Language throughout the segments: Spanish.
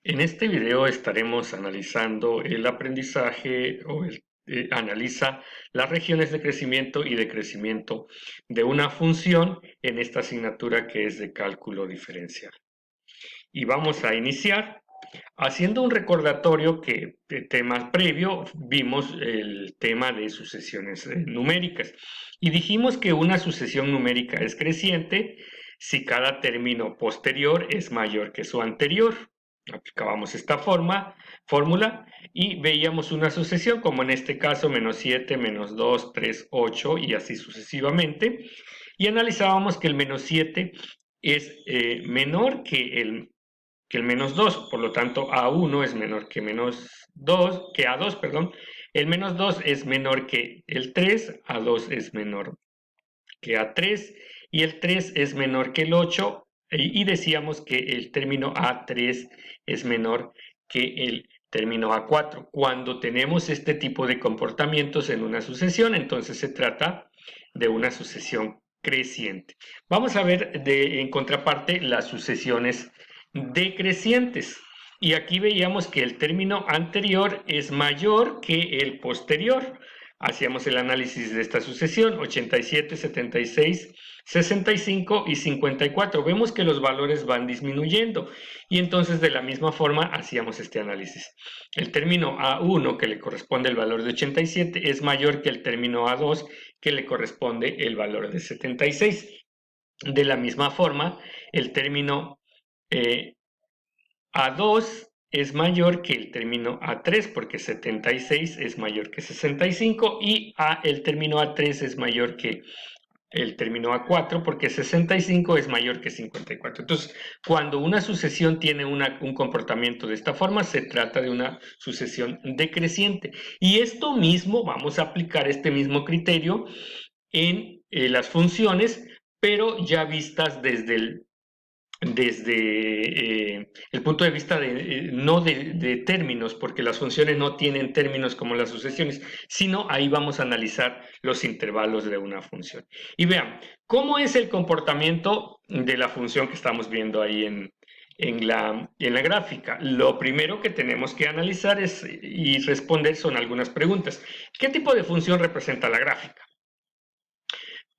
En este video estaremos analizando el aprendizaje analiza las regiones de crecimiento y decrecimiento de una función en esta asignatura que es de cálculo diferencial. Y vamos a iniciar haciendo un recordatorio que de tema previo vimos el tema de sucesiones numéricas y dijimos que una sucesión numérica es creciente si cada término posterior es mayor que su anterior. Aplicábamos esta fórmula y veíamos una sucesión como en este caso menos 7, menos 2, 3, 8 y así sucesivamente, y analizábamos que el menos 7 es menor que el menos 2, por lo tanto A1 es menor que que A2, perdón. El menos 2 es menor que el 3, A2 es menor que A3 y el 3 es menor que el 8 y decíamos que el término A3 es menor que el término A4. Cuando tenemos este tipo de comportamientos en una sucesión, entonces se trata de una sucesión creciente. Vamos a ver en contraparte las sucesiones decrecientes. Y aquí veíamos que el término anterior es mayor que el posterior. Hacíamos el análisis de esta sucesión, 87, 76, 65 y 54. Vemos que los valores van disminuyendo y entonces de la misma forma hacíamos este análisis. El término A1, que le corresponde el valor de 87, es mayor que el término A2, que le corresponde el valor de 76. De la misma forma, el término A2 es mayor que el término A3 porque 76 es mayor que 65 y el término A3 es mayor que el término A4 porque 65 es mayor que 54. Entonces, cuando una sucesión tiene un comportamiento de esta forma, se trata de una sucesión decreciente. Y esto mismo, vamos a aplicar este mismo criterio en las funciones, pero ya vistas desde el punto de vista no de términos, porque las funciones no tienen términos como las sucesiones, sino ahí vamos a analizar los intervalos de una función. Y vean, ¿cómo es el comportamiento de la función que estamos viendo ahí en la gráfica? Lo primero que tenemos que analizar y responder son algunas preguntas. ¿Qué tipo de función representa la gráfica?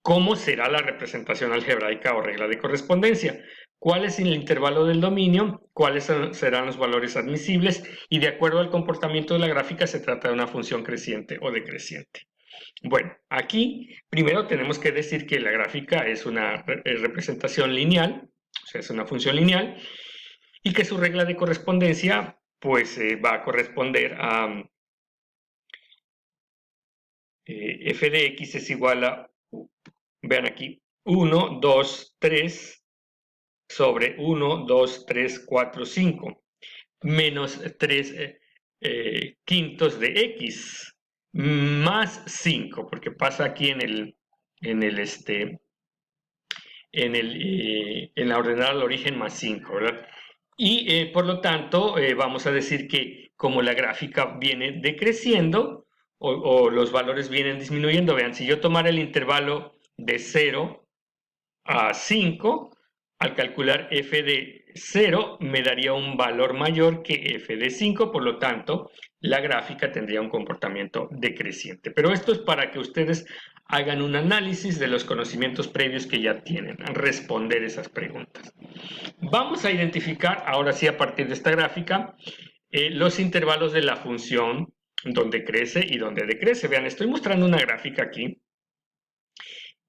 ¿Cómo será la representación algebraica o regla de correspondencia? ¿Cuál es el intervalo del dominio? ¿Cuáles serán los valores admisibles? Y de acuerdo al comportamiento de la gráfica se trata de una función creciente o decreciente. Bueno, aquí primero tenemos que decir que la gráfica es una representación lineal, o sea, es una función lineal, y que su regla de correspondencia pues va a corresponder a f de x es igual a, vean aquí, 1, 2, 3 sobre 1, 2, 3, 4, 5, menos 3 quintos de x, más 5, porque pasa aquí en la ordenada al origen más 5, ¿verdad? Y por lo tanto vamos a decir que como la gráfica viene decreciendo o los valores vienen disminuyendo, vean, si yo tomara el intervalo de 0 a 5, al calcular f de 0 me daría un valor mayor que f de 5, por lo tanto la gráfica tendría un comportamiento decreciente. Pero esto es para que ustedes hagan un análisis de los conocimientos previos que ya tienen, responder esas preguntas. Vamos a identificar ahora sí a partir de esta gráfica los intervalos de la función donde crece y donde decrece. Vean, estoy mostrando una gráfica aquí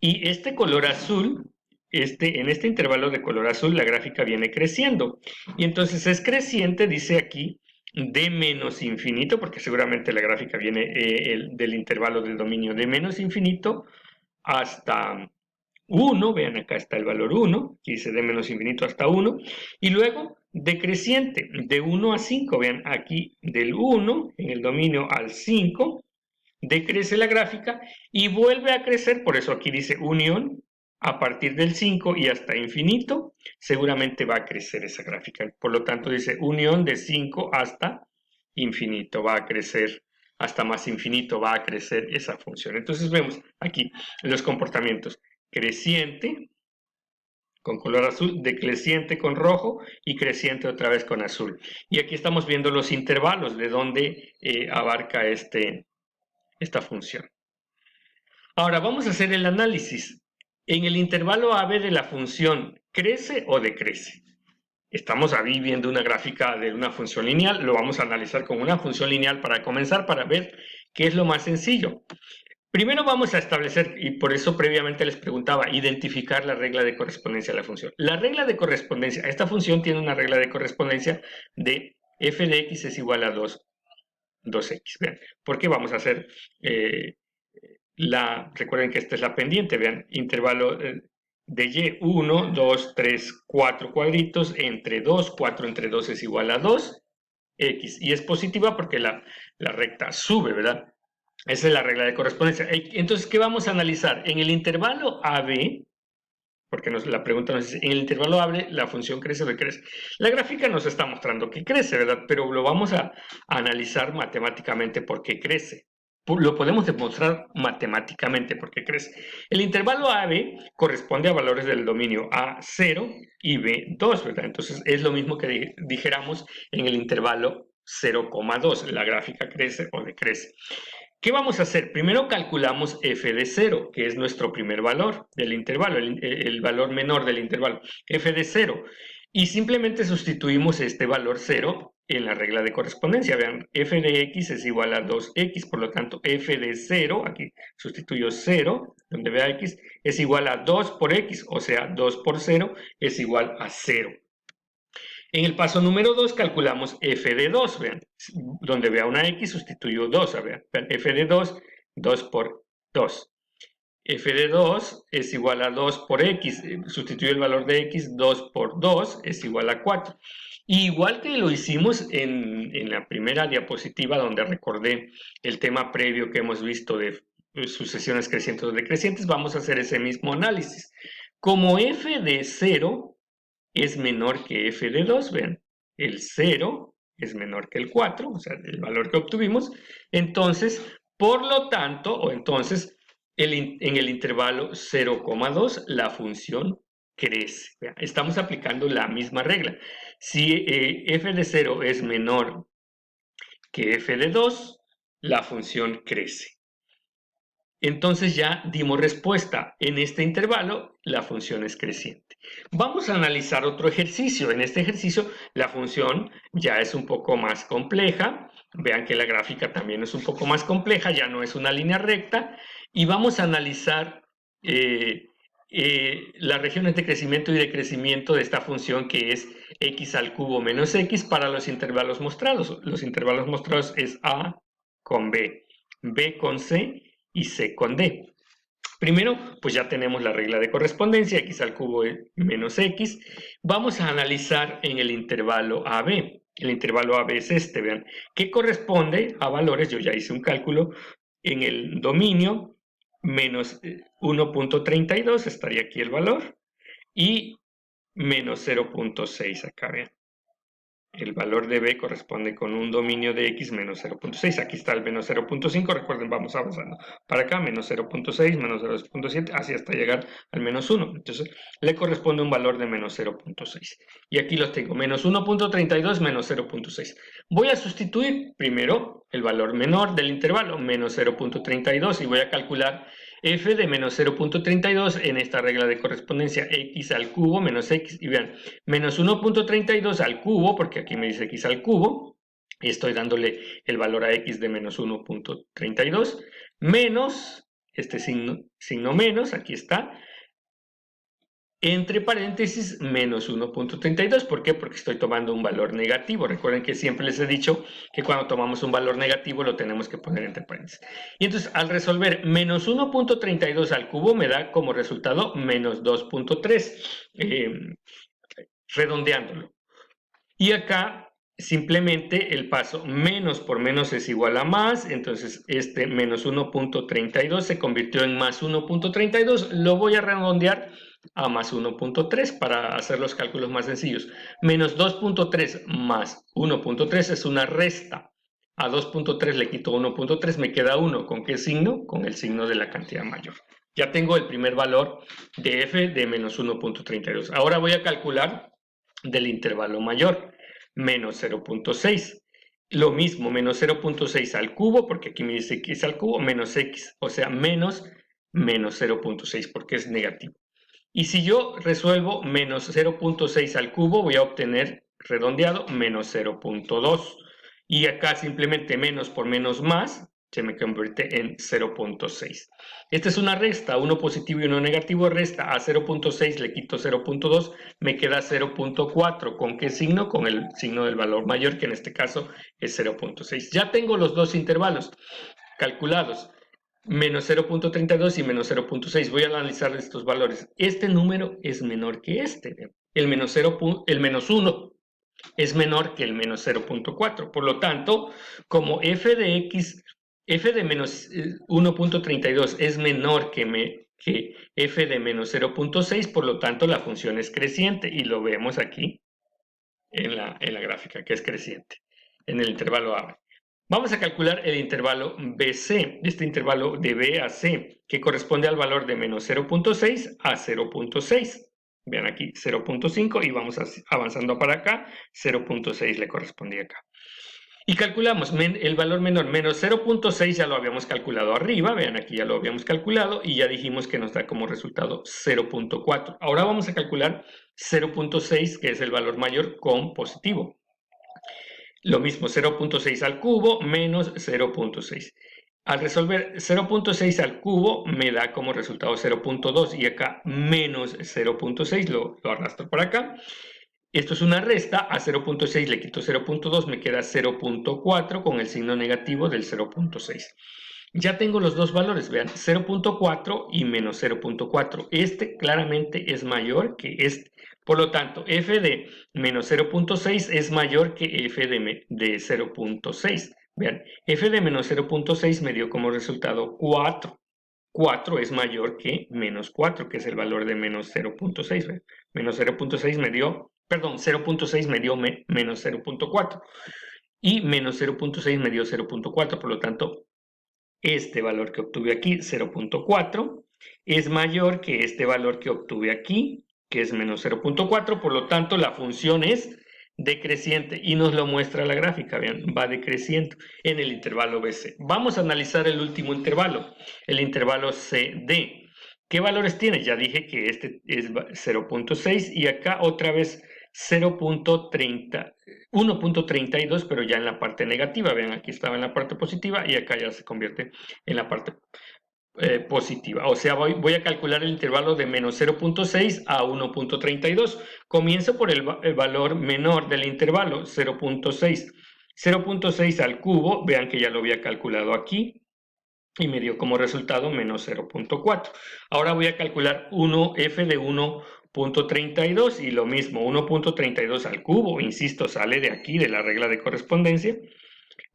y este color azul, en este intervalo de color azul, la gráfica viene creciendo. Y entonces es creciente, dice aquí, de menos infinito, porque seguramente la gráfica viene del intervalo del dominio de menos infinito hasta 1, vean acá está el valor 1, que dice de menos infinito hasta 1, y luego decreciente, de 1 a 5, vean aquí del 1 en el dominio al 5, decrece la gráfica y vuelve a crecer, por eso aquí dice unión, a partir del 5 y hasta infinito, seguramente va a crecer esa gráfica. Por lo tanto dice unión de 5 hasta infinito, va a crecer hasta más infinito, va a crecer esa función. Entonces vemos aquí los comportamientos creciente, con color azul, decreciente con rojo y creciente otra vez con azul. Y aquí estamos viendo los intervalos de donde abarca esta función. Ahora vamos a hacer el análisis. En el intervalo AB de la función, ¿crece o decrece? Estamos ahí viendo una gráfica de una función lineal, lo vamos a analizar con una función lineal para comenzar, para ver qué es lo más sencillo. Primero vamos a establecer, y por eso previamente les preguntaba, identificar la regla de correspondencia de la función. La regla de correspondencia, esta función tiene una regla de correspondencia de f de x es igual a 2x. Vean, porque vamos a hacer recuerden que esta es la pendiente, vean, intervalo de y, 1, 2, 3, 4 cuadritos, entre 2, 4 entre 2 es igual a 2, x, y es positiva porque la recta sube, ¿verdad? Esa es la regla de correspondencia. Entonces, ¿qué vamos a analizar? En el intervalo AB, porque la pregunta nos dice, en el intervalo AB la función crece o decrece. La gráfica nos está mostrando que crece, ¿verdad? Pero lo vamos a analizar matemáticamente por qué crece. Lo podemos demostrar matemáticamente porque crece. El intervalo AB corresponde a valores del dominio A0 y B2, ¿verdad? Entonces es lo mismo que dijéramos en el intervalo 0,2. La gráfica crece o decrece. ¿Qué vamos a hacer? Primero calculamos f de 0, que es nuestro primer valor del intervalo, el valor menor del intervalo, f de 0. Y simplemente sustituimos este valor 0 en la regla de correspondencia. Vean, f de x es igual a 2x, por lo tanto f de 0, aquí sustituyo 0, donde vea x, es igual a 2 por x, o sea, 2 por 0 es igual a 0. En el paso número 2 calculamos f de 2, vean, donde vea una x sustituyo 2, vean, f de 2, 2 por 2. F de 2 es igual a 2 por x, sustituyo el valor de x, 2 por 2 es igual a 4. Y igual que lo hicimos en la primera diapositiva donde recordé el tema previo que hemos visto de sucesiones crecientes o decrecientes, vamos a hacer ese mismo análisis. Como f de 0 es menor que f de 2, vean, el 0 es menor que el 4, o sea, el valor que obtuvimos, entonces, por lo tanto, o entonces, en el intervalo 0,2 la función crece. Vean, estamos aplicando la misma regla. Si f de 0 es menor que f de 2, la función crece. Entonces ya dimos respuesta. En este intervalo la función es creciente. Vamos a analizar otro ejercicio. En este ejercicio la función ya es un poco más compleja. Vean que la gráfica también es un poco más compleja, ya no es una línea recta. Y vamos a analizar las regiones de crecimiento y decrecimiento de esta función que es x al cubo menos x para los intervalos mostrados. Los intervalos mostrados es a con b, b con c y c con d. Primero, pues ya tenemos la regla de correspondencia, x al cubo menos x. Vamos a analizar en el intervalo AB. El intervalo AB es este, vean, que corresponde a valores, yo ya hice un cálculo, en el dominio menos 1.32, estaría aquí el valor, y menos 0.6 acá, vean. El valor de b corresponde con un dominio de x menos 0.6. Aquí está el menos 0.5. Recuerden, vamos avanzando para acá. Menos 0.6, menos 0.7, así hasta llegar al menos 1. Entonces, le corresponde un valor de menos 0.6. Y aquí los tengo. Menos 1.32, menos 0.6. Voy a sustituir primero el valor menor del intervalo, menos 0.32, y voy a calcular f de menos 0.32 en esta regla de correspondencia, x al cubo menos x, y vean, menos 1.32 al cubo, porque aquí me dice x al cubo, y estoy dándole el valor a x de menos 1.32, menos, este signo menos, aquí está, entre paréntesis, menos 1.32. ¿Por qué? Porque estoy tomando un valor negativo. Recuerden que siempre les he dicho que cuando tomamos un valor negativo lo tenemos que poner entre paréntesis. Y entonces, al resolver menos 1.32 al cubo, me da como resultado menos 2.3, redondeándolo. Y acá, simplemente el paso menos por menos es igual a más, entonces este menos 1.32 se convirtió en más 1.32, lo voy a redondear a más 1.3 para hacer los cálculos más sencillos. Menos 2.3 más 1.3 es una resta. A 2.3 le quito 1.3, me queda 1. ¿Con qué signo? Con el signo de la cantidad mayor. Ya tengo el primer valor de f de menos 1.32. Ahora voy a calcular del intervalo mayor, menos 0.6. Lo mismo, menos 0.6 al cubo, porque aquí me dice x al cubo, menos x, o sea, menos 0.6, porque es negativo. Y si yo resuelvo menos 0.6 al cubo, voy a obtener, redondeado, menos 0.2. Y acá simplemente menos por menos más, se me convierte en 0.6. Esta es una resta, uno positivo y uno negativo, resta a 0.6, le quito 0.2, me queda 0.4. ¿Con qué signo? Con el signo del valor mayor, que en este caso es 0.6. Ya tengo los dos intervalos calculados, menos 0.32 y menos 0.6. Voy a analizar estos valores. Este número es menor que este. El menos 1 es menor que el menos 0.4. Por lo tanto, como f de x, f de menos 1.32 es menor que f de menos 0.6, por lo tanto la función es creciente y lo vemos aquí en la gráfica, que es creciente en el intervalo A. Vamos a calcular el intervalo BC, este intervalo de B a C, que corresponde al valor de menos 0.6 a 0.6. Vean aquí 0.5 y vamos avanzando para acá, 0.6 le correspondía acá. Y calculamos el valor menor, menos 0.6 ya lo habíamos calculado arriba, vean aquí ya lo habíamos calculado y ya dijimos que nos da como resultado 0.4. Ahora vamos a calcular 0.6, que es el valor mayor con positivo. Lo mismo, 0.6 al cubo menos 0.6. Al resolver 0.6 al cubo me da como resultado 0.2 y acá menos 0.6, lo arrastro por acá. Esto es una resta, a 0.6 le quito 0.2, me queda 0.4 con el signo negativo del 0.6. Ya tengo los dos valores, vean, 0.4 y menos 0.4. Este claramente es mayor que este. Por lo tanto, f de menos 0.6 es mayor que f de 0.6. Vean, f de menos 0.6 me dio como resultado 4. 4 es mayor que menos 4, que es el valor de menos 0.6. Menos 0.6 me dio, perdón, 0.6 me dio menos 0.4. Y menos 0.6 me dio 0.4, por lo tanto, este valor que obtuve aquí, 0.4, es mayor que este valor que obtuve aquí, que es menos 0.4, por lo tanto la función es decreciente y nos lo muestra la gráfica, vean, va decreciendo en el intervalo BC. Vamos a analizar el último intervalo, el intervalo CD. ¿Qué valores tiene? Ya dije que este es 0.6 y acá otra vez 0.30, 1.32, pero ya en la parte negativa. Vean, aquí estaba en la parte positiva y acá ya se convierte en la parte positiva. O sea, voy a calcular el intervalo de menos 0.6 a 1.32. Comienzo por el valor menor del intervalo, 0.6. 0.6 al cubo, vean que ya lo había calculado aquí y me dio como resultado menos 0.4. Ahora voy a calcular f de 1.32 y lo mismo, 1.32 al cubo, insisto, sale de aquí, de la regla de correspondencia,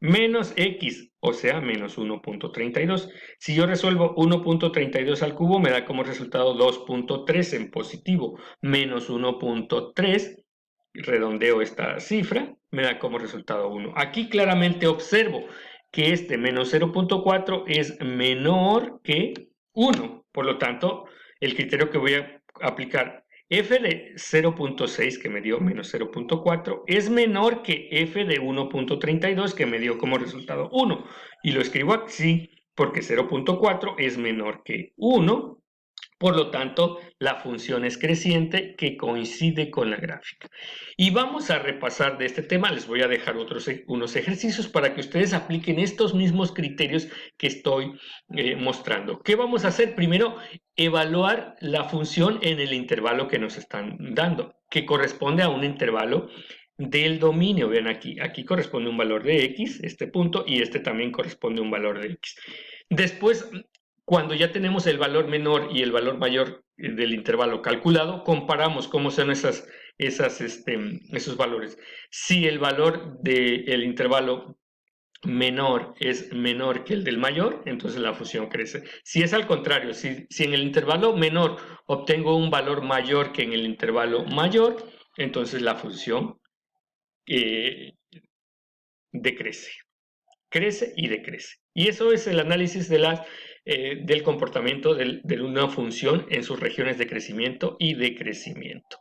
menos x, o sea, menos 1.32. Si yo resuelvo 1.32 al cubo, me da como resultado 2.3 en positivo, menos 1.3, redondeo esta cifra, me da como resultado 1. Aquí claramente observo que este menos 0.4 es menor que 1. Por lo tanto, el criterio que voy a aplicar, f de 0.6, que me dio menos 0.4, es menor que f de 1.32, que me dio como resultado 1. Y lo escribo así porque 0.4 es menor que 1. Por lo tanto, la función es creciente que coincide con la gráfica. Y vamos a repasar de este tema. Les voy a dejar unos ejercicios para que ustedes apliquen estos mismos criterios que estoy mostrando. ¿Qué vamos a hacer? Primero, evaluar la función en el intervalo que nos están dando, que corresponde a un intervalo del dominio. Ven aquí, aquí corresponde un valor de x, este punto, y este también corresponde a un valor de x. Después, cuando ya tenemos el valor menor y el valor mayor del intervalo calculado, comparamos cómo son esos valores. Si el valor del intervalo menor es menor que el del mayor, entonces la función crece. Si es al contrario, si en el intervalo menor obtengo un valor mayor que en el intervalo mayor, entonces la función decrece. Crece y decrece. Y eso es el análisis de las del comportamiento de una función en sus regiones de crecimiento y decrecimiento.